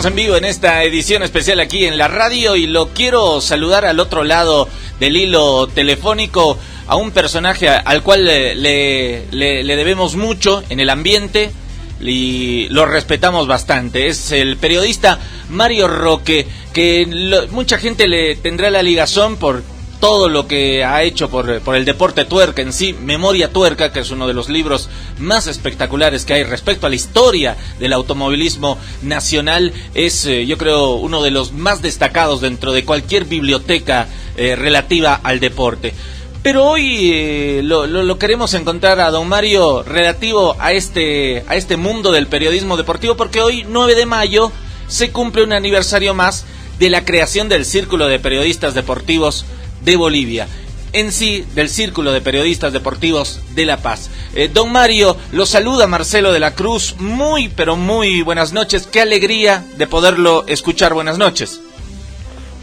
Estamos en vivo en esta edición especial aquí en la radio y lo quiero saludar al otro lado del hilo telefónico a un personaje al cual le debemos mucho en el ambiente y lo respetamos bastante. Es el periodista Mario Roque, que mucha gente le tendrá la ligazón por todo lo que ha hecho por el deporte tuerca en sí. Memoria Tuerca, que es uno de los libros más espectaculares que hay respecto a la historia del automovilismo nacional, es yo creo uno de los más destacados dentro de cualquier biblioteca relativa al deporte. Pero hoy lo queremos encontrar a don Mario relativo a este mundo del periodismo deportivo, porque hoy, 9 de mayo, se cumple un aniversario más de la creación del Círculo de Periodistas Deportivos de Bolivia, en sí del Círculo de Periodistas Deportivos de La Paz. Don Mario, lo saluda Marcelo de la Cruz. Muy, pero muy buenas noches. Qué alegría de poderlo escuchar. Buenas noches.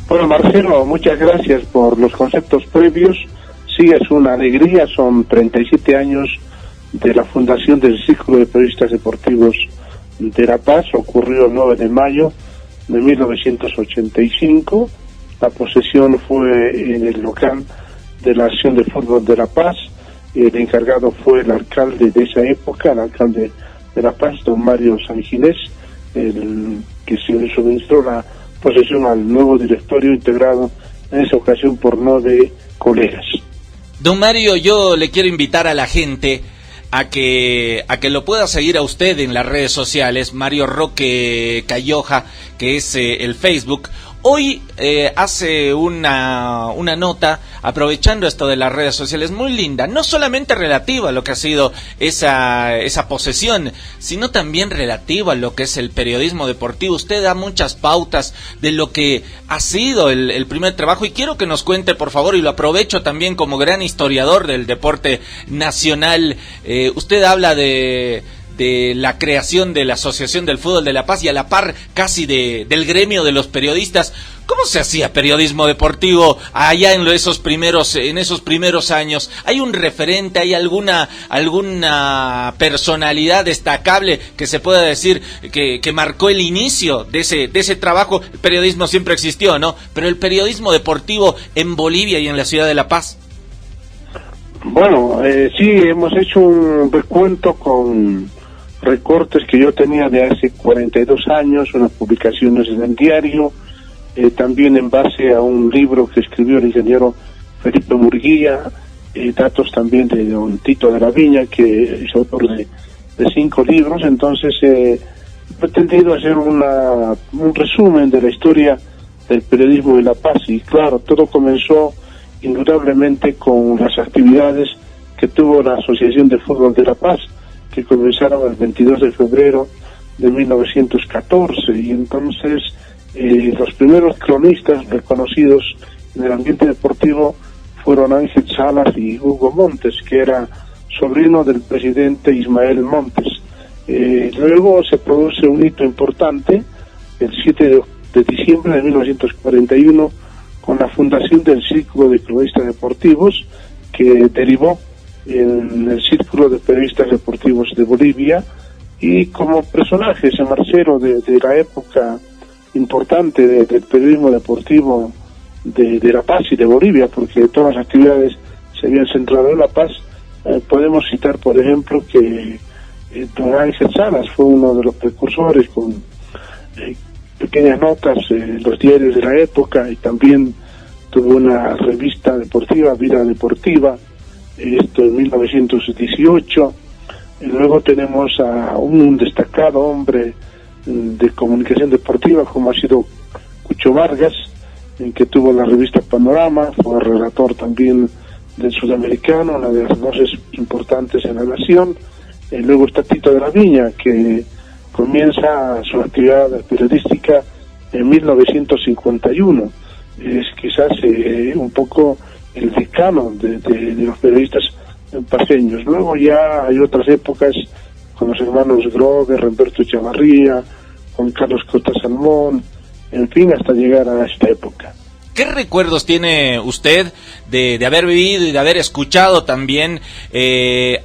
Bueno, Marcelo, muchas gracias por los conceptos previos. Sí, es una alegría. Son 37 años de la fundación del Círculo de Periodistas Deportivos de La Paz. Ocurrió el 9 de mayo de 1985. La posesión fue en el local de la Acción de Fútbol de La Paz. El encargado fue el alcalde de esa época, el alcalde de La Paz, don Mario Sanginés, el que se le suministró la posesión al nuevo directorio integrado en esa ocasión por 9 colegas. Don Mario, yo le quiero invitar a la gente a que lo pueda seguir a usted en las redes sociales, Mario Roque Cayoja, que es el Facebook. Hoy hace una nota aprovechando esto de las redes sociales muy linda, no solamente relativa a lo que ha sido esa posesión, sino también relativa a lo que es el periodismo deportivo. Usted da muchas pautas de lo que ha sido el primer trabajo y quiero que nos cuente, por favor, y lo aprovecho también como gran historiador del deporte nacional. Usted habla de la creación de la Asociación del Fútbol de La Paz y a la par casi del gremio de los periodistas. ¿Cómo se hacía periodismo deportivo allá en esos primeros años? ¿Hay un referente, hay alguna personalidad destacable que se pueda decir que marcó el inicio de ese trabajo? El periodismo siempre existió, ¿no? Pero el periodismo deportivo en Bolivia y en la ciudad de La Paz. Bueno, sí, hemos hecho un recuento con recortes que yo tenía de hace 42 años, unas publicaciones en el diario, también en base a un libro que escribió el ingeniero Felipe Murguía, datos también de don Tito de la Viña, que es autor de 5 libros. Entonces he pretendido hacer un resumen de la historia del periodismo de La Paz, y claro, todo comenzó indudablemente con las actividades que tuvo la Asociación de Fútbol de La Paz, que comenzaron el 22 de febrero de 1914, y entonces los primeros cronistas reconocidos en el ambiente deportivo fueron Ángel Salas y Hugo Montes, que era sobrino del presidente Ismael Montes. Luego se produce un hito importante, el 7 de diciembre de 1941, con la fundación del Círculo de Periodistas Deportivos, que derivó en el Círculo de Periodistas Deportivos de Bolivia, y como personajes, Marcelo, de la época importante del periodismo deportivo de La Paz y de Bolivia, porque todas las actividades se habían centrado en La Paz. Podemos citar, por ejemplo, que don Ángel Salas fue uno de los precursores con pequeñas notas en los diarios de la época, y también tuvo una revista deportiva, Vida Deportiva, esto en 1918. Y luego tenemos a un destacado hombre de comunicación deportiva como ha sido Cucho Vargas, en que tuvo la revista Panorama, fue relator también del Sudamericano, una de las voces importantes en la nación. Luego está Tito de la Viña, que comienza su actividad periodística en 1951. Es quizás un poco el decano de los periodistas paseños. Luego ya hay otras épocas con los hermanos Grover, Humberto Chavarría, Juan Carlos Cota Salmón, en fin, hasta llegar a esta época. ¿Qué recuerdos tiene usted de haber vivido y de haber escuchado también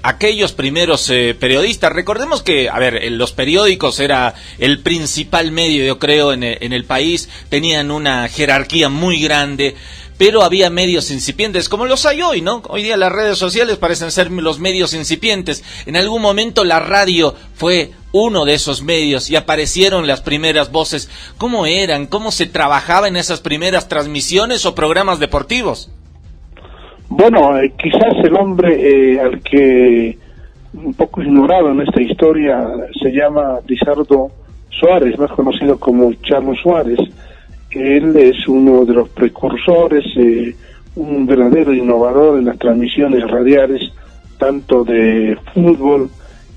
aquellos primeros periodistas? Recordemos que, los periódicos era el principal medio, yo creo, en el país, tenían una jerarquía muy grande, pero había medios incipientes, como los hay hoy, ¿no? Hoy día las redes sociales parecen ser los medios incipientes. En algún momento la radio fue uno de esos medios y aparecieron las primeras voces. ¿Cómo eran? ¿Cómo se trabajaba en esas primeras transmisiones o programas deportivos? Bueno, quizás el hombre al que un poco ignorado en esta historia se llama Lizardo Suárez, más conocido como Charlo Suárez. Él es uno de los precursores, un verdadero innovador en las transmisiones radiales, tanto de fútbol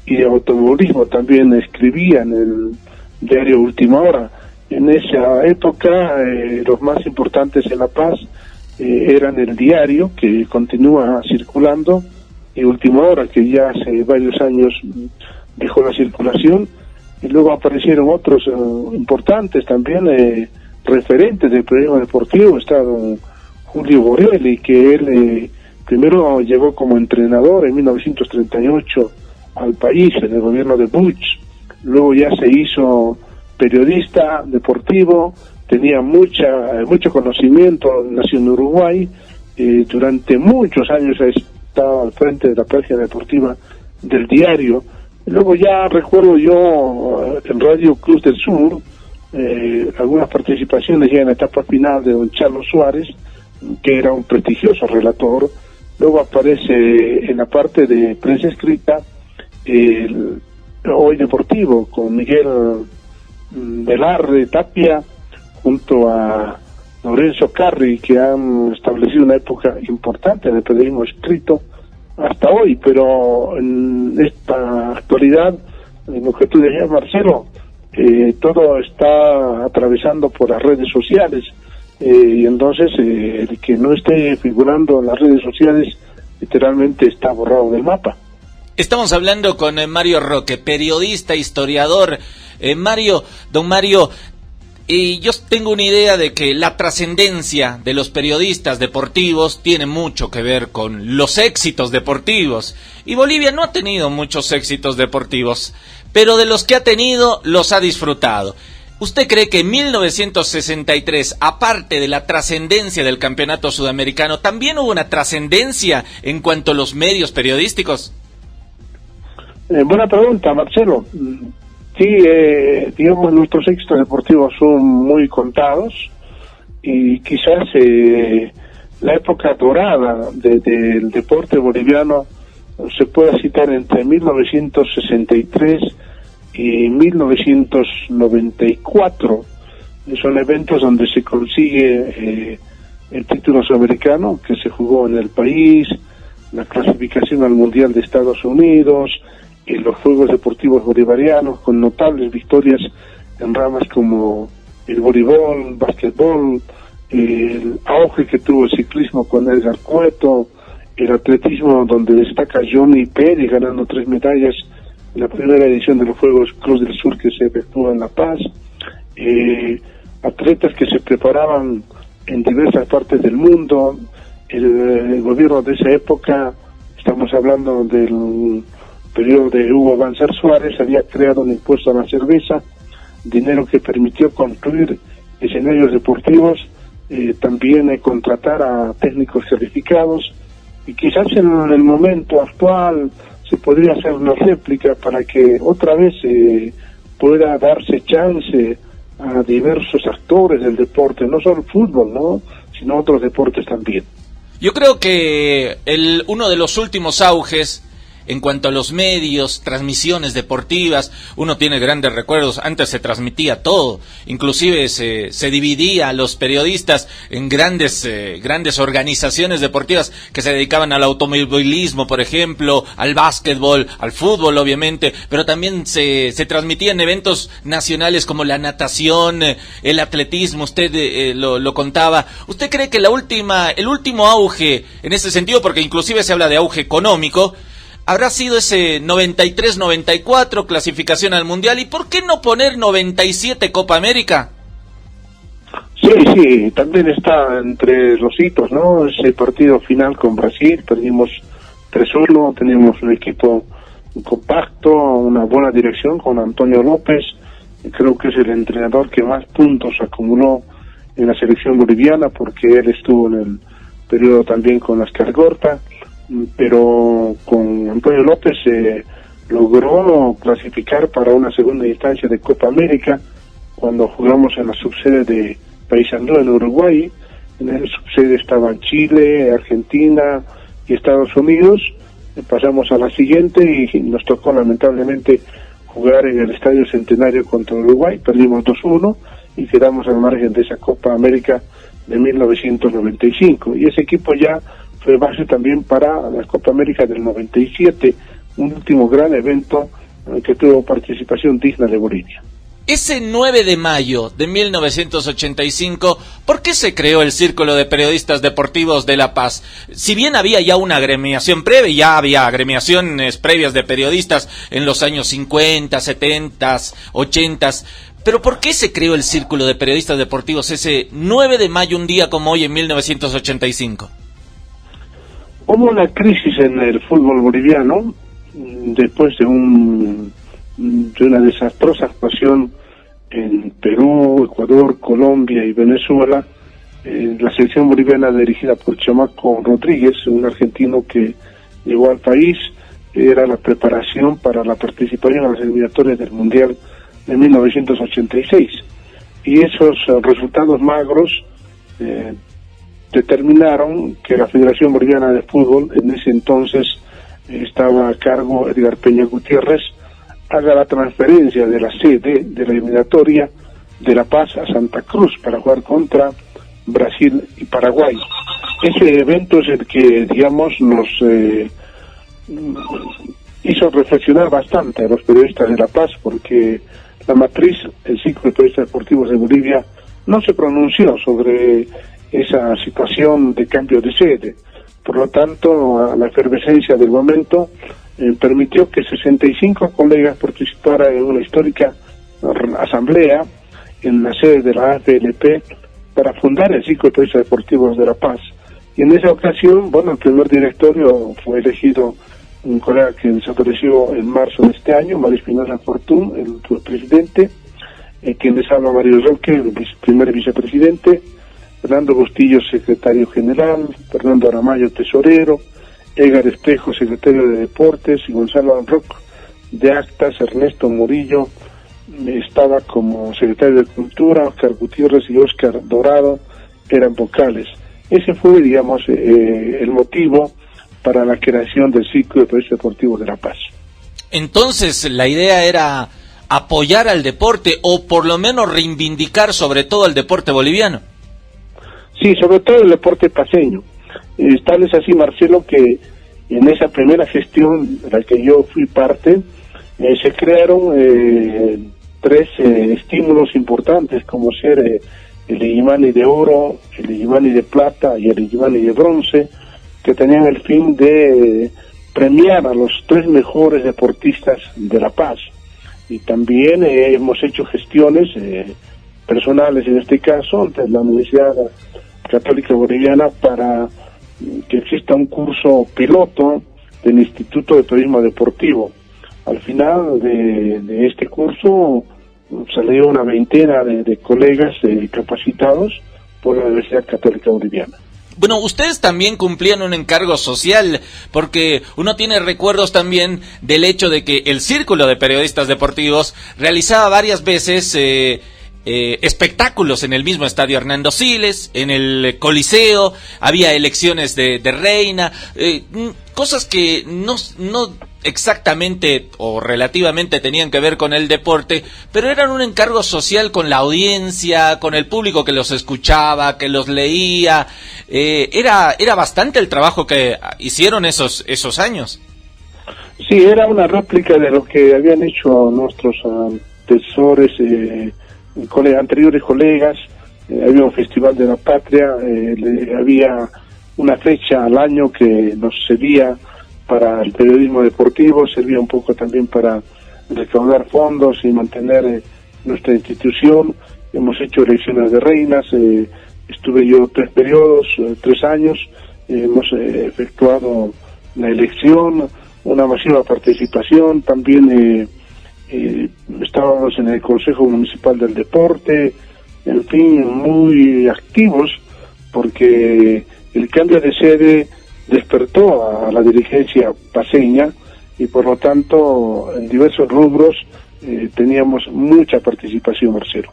y de automovilismo. También escribía en el diario Última Hora. En esa época, los más importantes en La Paz eran el diario, que continúa circulando, y Última Hora, que ya hace varios años dejó la circulación, y luego aparecieron otros importantes también, referentes del periodismo deportivo. Está don Julio Borelli, que él primero llegó como entrenador en 1938 al país, en el gobierno de Bush, luego ya se hizo periodista deportivo, tenía mucho conocimiento, nació en Uruguay, durante muchos años ha estado al frente de la página deportiva del diario. Luego ya recuerdo yo en Radio Cruz del Sur, algunas participaciones ya en la etapa final de don Charlo Suárez, que era un prestigioso relator. Luego aparece en la parte de prensa escrita el Hoy Deportivo con Miguel Velarde Tapia junto a Lorenzo Carri, que han establecido una época importante en el periodismo escrito hasta hoy. Pero en esta actualidad, en lo que tú decías, Marcelo, todo está atravesando por las redes sociales, y entonces el que no esté figurando en las redes sociales literalmente está borrado del mapa. Estamos hablando con Mario Roque, periodista, historiador. Don Mario, y yo tengo una idea de que la trascendencia de los periodistas deportivos tiene mucho que ver con los éxitos deportivos. Y Bolivia no ha tenido muchos éxitos deportivos, pero de los que ha tenido, los ha disfrutado. ¿Usted cree que en 1963, aparte de la trascendencia del campeonato sudamericano, también hubo una trascendencia en cuanto a los medios periodísticos? Buena pregunta, Marcelo. Sí, digamos, nuestros éxitos deportivos son muy contados, y quizás la época dorada del deporte boliviano se pueda citar entre 1963 y 1994. Son eventos donde se consigue el título sudamericano que se jugó en el país, la clasificación al Mundial de Estados Unidos, los Juegos Deportivos Bolivarianos, con notables victorias en ramas como el voleibol, básquetbol, el auge que tuvo el ciclismo con Edgar Cueto, el atletismo donde destaca Johnny Pérez ganando 3 medallas en la primera edición de los Juegos Cruz del Sur que se efectúa en La Paz, atletas que se preparaban en diversas partes del mundo. El gobierno de esa época, estamos hablando del periodo de Hugo Banzer Suárez, había creado un impuesto a la cerveza, dinero que permitió construir escenarios deportivos, también contratar a técnicos certificados, y quizás en el momento actual se podría hacer una réplica para que otra vez pueda darse chance a diversos actores del deporte, no solo el fútbol, ¿no?, sino otros deportes también. Yo creo que uno de los últimos auges en cuanto a los medios, transmisiones deportivas, uno tiene grandes recuerdos. Antes se transmitía todo, inclusive se dividía a los periodistas en grandes organizaciones deportivas que se dedicaban al automovilismo, por ejemplo, al básquetbol, al fútbol, obviamente, pero también se transmitían eventos nacionales como la natación, el atletismo. Usted lo contaba. ¿Usted cree que el último auge en ese sentido, porque inclusive se habla de auge económico, habrá sido ese 93-94, clasificación al Mundial? ¿Y por qué no poner 97 Copa América? Sí, sí, también está entre los hitos, ¿no? Ese partido final con Brasil, perdimos 3-1, teníamos un equipo compacto, una buena dirección con Antonio López, creo que es el entrenador que más puntos acumuló en la selección boliviana, porque él estuvo en el periodo también con Oscar Gorta, pero con Antonio López logró clasificar para una segunda instancia de Copa América, cuando jugamos en la subsede de Paysandú en Uruguay. En esa subsede estaban Chile, Argentina y Estados Unidos. Pasamos a la siguiente y nos tocó lamentablemente jugar en el Estadio Centenario contra Uruguay, perdimos 2-1 y quedamos al margen de esa Copa América de 1995, y ese equipo ya fue base también para la Copa América del 97, un último gran evento que tuvo participación digna de Bolivia. Ese 9 de mayo de 1985, ¿por qué se creó el Círculo de Periodistas Deportivos de La Paz? Si bien había ya una agremiación previa, ya había agremiaciones previas de periodistas en los años 50, 70, 80, pero ¿por qué se creó el Círculo de Periodistas Deportivos ese 9 de mayo, un día como hoy en 1985? Hubo una crisis en el fútbol boliviano después de una desastrosa actuación en Perú, Ecuador, Colombia y Venezuela. La selección boliviana dirigida por Chamaco Rodríguez, un argentino que llegó al país, era la preparación para la participación en las eliminatorias del Mundial de 1986. Y esos resultados magros determinaron que la Federación Boliviana de Fútbol, en ese entonces estaba a cargo Edgar Peña Gutiérrez, haga la transferencia de la sede de la eliminatoria de La Paz a Santa Cruz para jugar contra Brasil y Paraguay. Ese evento es el que, digamos, nos hizo reflexionar bastante a los periodistas de La Paz, porque la matriz, el Círculo de Periodistas Deportivos de Bolivia, no se pronunció sobre esa situación de cambio de sede. Por lo tanto, la efervescencia del momento permitió que 65 colegas participaran en una histórica asamblea en la sede de la AFLP para fundar el Círculo de Periodistas Deportivos de La Paz. Y en esa ocasión, bueno, el primer directorio fue elegido un colega que desapareció en marzo de este año, Mario Espinosa Fortún, el presidente, quien les habla Mario Roque, el primer vicepresidente, Fernando Bustillo, secretario general, Fernando Aramayo, tesorero, Edgar Espejo, secretario de Deportes, y Gonzalo Anroc, de Actas. Ernesto Murillo estaba como secretario de Cultura, Oscar Gutiérrez y Oscar Dorado eran vocales. Ese fue, digamos, el motivo para la creación del Círculo de Periodistas Deportivos de La Paz. Entonces, la idea era apoyar al deporte, o por lo menos reivindicar sobre todo el deporte boliviano. Sí, sobre todo el deporte paceño. Tal es así, Marcelo, que en esa primera gestión de la que yo fui parte, se crearon 3 estímulos importantes, como ser el Illimani de oro, el Illimani de plata y el Illimani de bronce, que tenían el fin de premiar a los 3 mejores deportistas de La Paz. Y también hemos hecho gestiones personales, en este caso, ante la Universidad Católica Boliviana, para que exista un curso piloto del Instituto de Periodismo Deportivo. Al final de este curso salió una veintena de colegas capacitados por la Universidad Católica Boliviana. Bueno, ustedes también cumplían un encargo social, porque uno tiene recuerdos también del hecho de que el Círculo de Periodistas Deportivos realizaba varias veces espectáculos en el mismo estadio Hernando Siles, en el Coliseo, había elecciones de reina, cosas que no exactamente o relativamente tenían que ver con el deporte, pero eran un encargo social con la audiencia, con el público que los escuchaba, que los leía. Era bastante el trabajo que hicieron esos años. Sí, era una réplica de lo que habían hecho nuestros antecesores, anteriores colegas. Había un Festival de la Patria, había una fecha al año que nos servía para el periodismo deportivo, servía un poco también para recaudar fondos y mantener nuestra institución, hemos hecho elecciones de reinas, estuve yo 3 periodos, 3 años, hemos efectuado la elección, una masiva participación, también estábamos en el Consejo Municipal del Deporte, en fin, muy activos, porque el cambio de sede despertó a la dirigencia paceña y por lo tanto en diversos rubros teníamos mucha participación, Marcelo.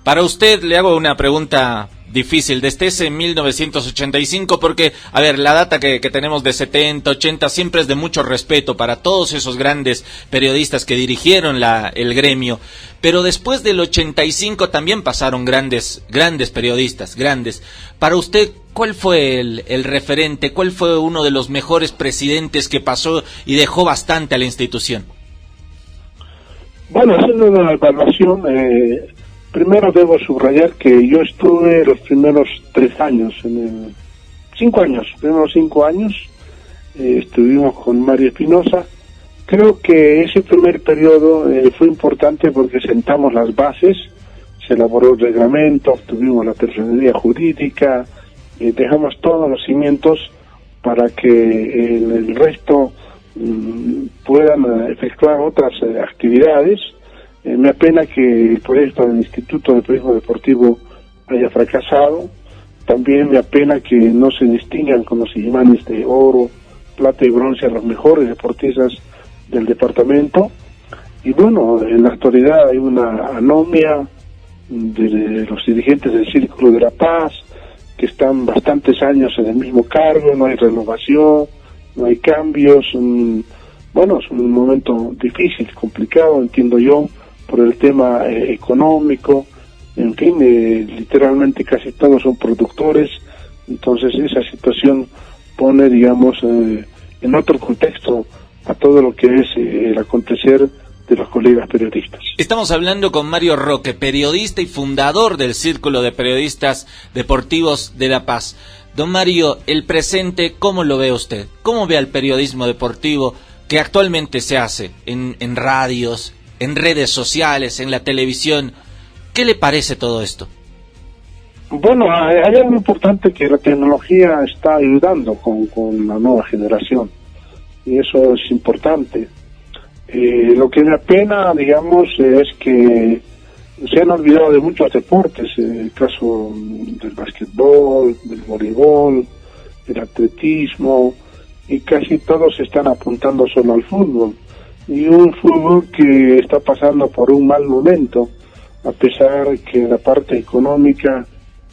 Para usted le hago una pregunta difícil, desde ese 1985, porque, a ver, la data que tenemos de 70, 80 siempre es de mucho respeto para todos esos grandes periodistas que dirigieron el gremio, pero después del 85 también pasaron grandes periodistas, grandes. Para usted, ¿cuál fue el referente? ¿Cuál fue uno de los mejores presidentes que pasó y dejó bastante a la institución? Bueno, haciendo una evaluación, primero debo subrayar que yo estuve los primeros 3 años, primeros 5 años, estuvimos con Mario Espinosa. Creo que ese primer periodo fue importante porque sentamos las bases, se elaboró el reglamento, obtuvimos la personería jurídica, dejamos todos los cimientos para que el resto puedan efectuar otras actividades. Me apena que el proyecto del Instituto de Periodismo Deportivo haya fracasado. También me apena que no se distingan con los imanes de oro, plata y bronce a los mejores deportistas del departamento. Y bueno, en la actualidad hay una anomia de los dirigentes del Círculo de la Paz, que están bastantes años en el mismo cargo, no hay renovación, no hay cambios. Bueno, es un momento difícil, complicado, entiendo yo, por el tema económico, en fin, literalmente casi todos son productores, entonces esa situación pone, digamos, en otro contexto a todo lo que es el acontecer de los colegas periodistas. Estamos hablando con Mario Roque, periodista y fundador del Círculo de Periodistas Deportivos de La Paz. Don Mario, el presente, ¿cómo lo ve usted? ¿Cómo ve al periodismo deportivo que actualmente se hace en radios, en redes sociales, en la televisión? ¿Qué le parece todo esto? Bueno, hay algo importante, que la tecnología está ayudando con la nueva generación, y eso es importante. Lo que me apena, digamos, es que se han olvidado de muchos deportes, el caso del básquetbol, del voleibol, del atletismo, y casi todos están apuntando solo al fútbol. Y un fútbol que está pasando por un mal momento, a pesar que la parte económica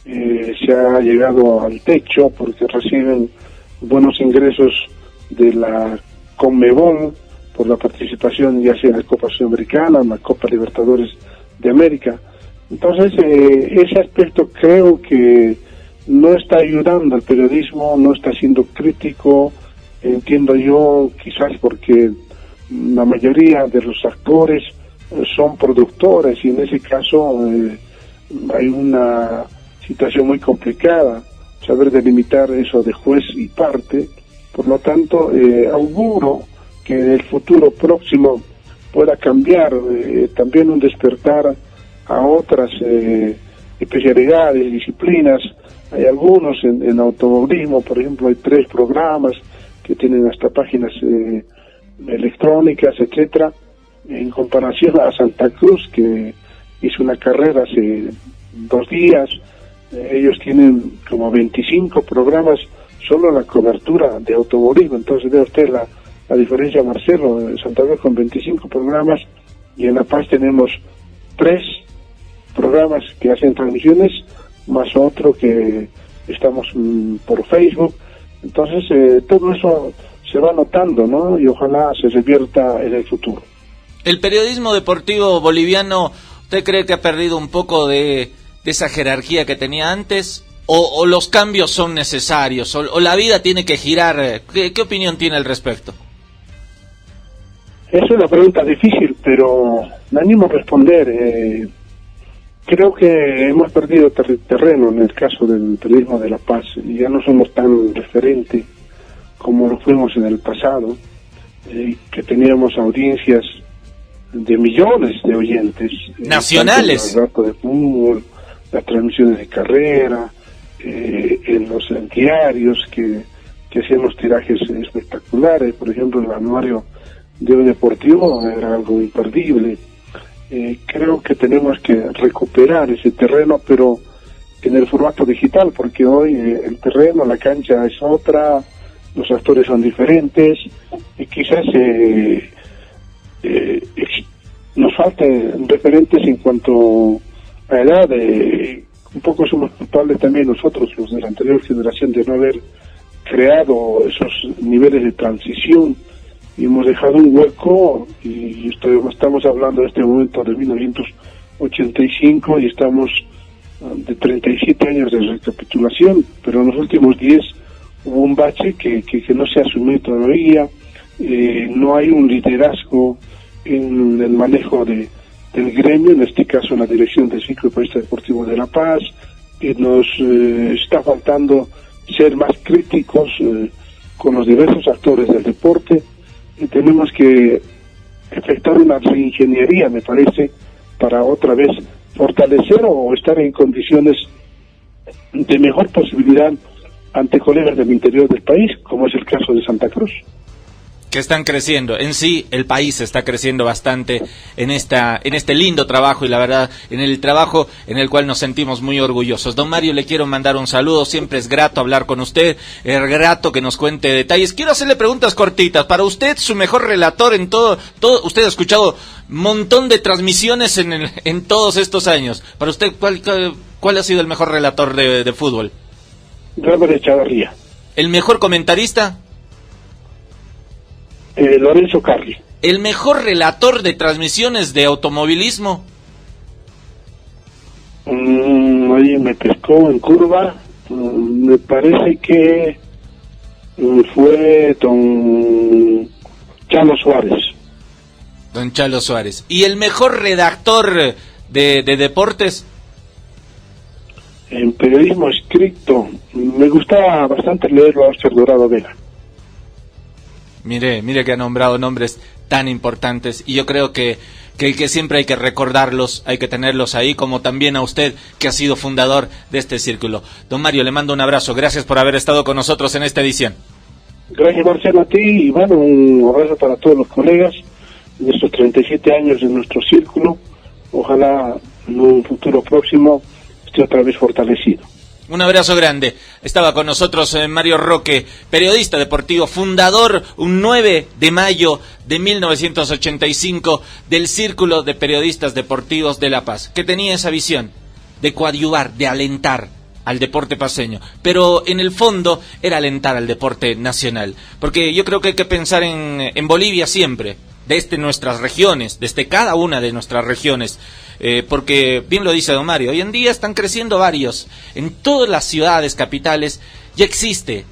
se ha llegado al techo, porque reciben buenos ingresos de la Conmebol por la participación ya sea en la Copa Sudamericana, en la Copa Libertadores de América. Entonces ese aspecto creo que no está ayudando al periodismo, no está siendo crítico, entiendo yo, quizás porque la mayoría de los actores son productores, y en ese caso hay una situación muy complicada, saber delimitar eso de juez y parte. Por lo tanto, auguro que en el futuro próximo pueda cambiar, también un despertar a otras especialidades, disciplinas. Hay algunos en automovilismo, por ejemplo, hay 3 programas que tienen hasta páginas electrónicas, etcétera, en comparación a Santa Cruz, que hizo una carrera hace 2 días. Ellos tienen como 25 programas solo la cobertura de automovilismo. Entonces ve usted la diferencia, Marcelo, en Santa Cruz con 25 programas, y en La Paz tenemos 3 programas que hacen transmisiones, más otro que estamos por Facebook. Entonces todo eso se va notando, ¿no? Y ojalá se revierta en el futuro. ¿El periodismo deportivo boliviano, usted cree que ha perdido un poco de esa jerarquía que tenía antes? ¿O los cambios son necesarios? ¿O la vida tiene que girar? ¿Qué opinión tiene al respecto? Es una pregunta difícil, pero me animo a responder. Creo que hemos perdido terreno en el caso del periodismo de La Paz, y ya no somos tan referente como lo fuimos en el pasado, que teníamos audiencias millones de oyentes. Nacionales. El rato de fútbol, las transmisiones de carrera, en los diarios que hacían los tirajes espectaculares. Por ejemplo, el anuario de un deportivo era algo imperdible. Creo que tenemos que recuperar ese terreno, pero en el formato digital, porque hoy el terreno, la cancha es otra, los actores son diferentes, y quizás nos faltan referentes en cuanto a edad. Un poco somos culpables también nosotros, los de la anterior generación, de no haber creado esos niveles de transición, y hemos dejado un hueco, y estamos hablando en este momento de 1985 y estamos de 37 años de recapitulación, pero en los últimos 10 hubo un bache que no se asumió todavía. No hay un liderazgo en el manejo del gremio, en este caso en la dirección del Círculo Periodista Deportivo de La Paz. Nos está faltando ser más críticos con los diversos actores del deporte, y tenemos que efectuar una reingeniería, me parece, para otra vez fortalecer o estar en condiciones de mejor posibilidad ante colegas del interior del país, como es el caso de Santa Cruz. Que están creciendo. En sí, el país está creciendo bastante en este lindo trabajo, y la verdad, en el trabajo en el cual nos sentimos muy orgullosos. Don Mario, le quiero mandar un saludo. Siempre es grato hablar con usted, es grato que nos cuente detalles. Quiero hacerle preguntas cortitas. Para usted, su mejor relator en todo, usted ha escuchado un montón de transmisiones en todos estos años. Para usted, ¿cuál ha sido el mejor relator de fútbol? Robert Echavarría. ¿El mejor comentarista? Lorenzo Carli. ¿El mejor relator de transmisiones de automovilismo? Ahí me pescó en curva. Me parece que fue don Chalo Suárez. Don Chalo Suárez. ¿Y el mejor redactor de deportes? En periodismo escrito, me gustaba bastante leerlo a Oscar Dorado Vega. Mire que ha nombrado nombres tan importantes, y yo creo que siempre hay que recordarlos, hay que tenerlos ahí, como también a usted, que ha sido fundador de este círculo. Don Mario, le mando un abrazo, gracias por haber estado con nosotros en esta edición. Gracias, Marcelo, a ti, y bueno, un abrazo para todos los colegas en estos 37 años de nuestro círculo. Ojalá en un futuro próximo esté otra vez fortalecido. Un abrazo grande. Estaba con nosotros Mario Roque, periodista deportivo, fundador un 9 de mayo de 1985 del Círculo de Periodistas Deportivos de La Paz, que tenía esa visión de coadyuvar, de alentar al deporte paceño, pero en el fondo era alentar al deporte nacional, porque yo creo que hay que pensar en Bolivia siempre, desde nuestras regiones, desde cada una de nuestras regiones, porque bien lo dice don Mario, hoy en día están creciendo varios, en todas las ciudades capitales ya existe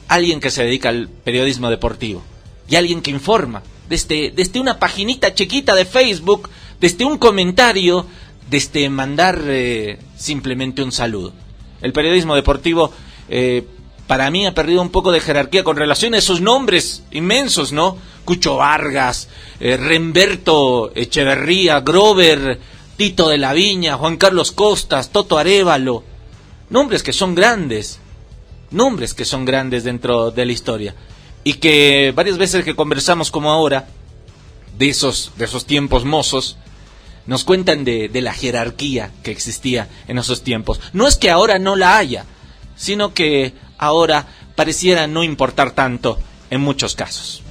alguien que se dedica al periodismo deportivo, y alguien que informa, desde una paginita chiquita de Facebook, desde un comentario, desde mandar simplemente un saludo. El periodismo deportivo para mí ha perdido un poco de jerarquía con relación a esos nombres inmensos, ¿no? Cucho Vargas, Remberto Echeverría, Grover, Tito de la Viña, Juan Carlos Costas, Toto Arévalo, nombres que son grandes dentro de la historia, y que varias veces que conversamos como ahora de esos tiempos mozos, nos cuentan de la jerarquía que existía en esos tiempos. No es que ahora no la haya, sino que ahora pareciera no importar tanto en muchos casos.